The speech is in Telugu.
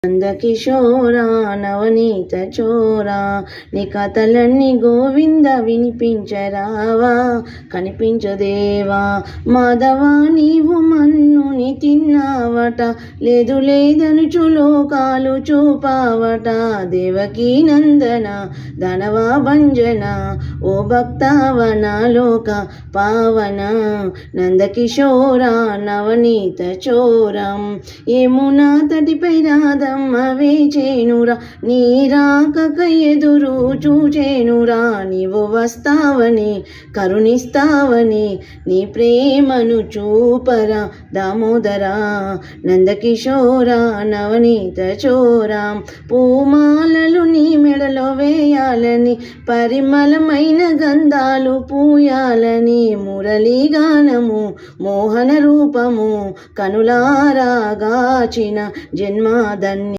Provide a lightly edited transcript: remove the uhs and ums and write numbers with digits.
నందకిశోరా నవనీత చోరా నీ కథలన్నీ గోవింద వినిపించరావా కనిపించదేవా మాధవా నీవు మన్నుని తిన్నావట లేదు లేదనుచు లోకాలు చూపావట దేవకీ నందన ధనవా భంజన ఓ భక్తావన లోక పావన నందకిశోరా నవనీత చోరం యమునా తటిపై రాధ వేచేనురా నీ రాకక ఎదురు చూచేనురా నీవు వస్తావని కరుణిస్తావని నీ ప్రేమను చూపరా దామోదరా నందకిశోరా నవనీత చోరా పూమాలలు నీ మెడలో వేయాలని పరిమళమైన గంధాలు పూయాలని మురళీగానము మోహన రూపము కనులారాగాచిన జన్మాదన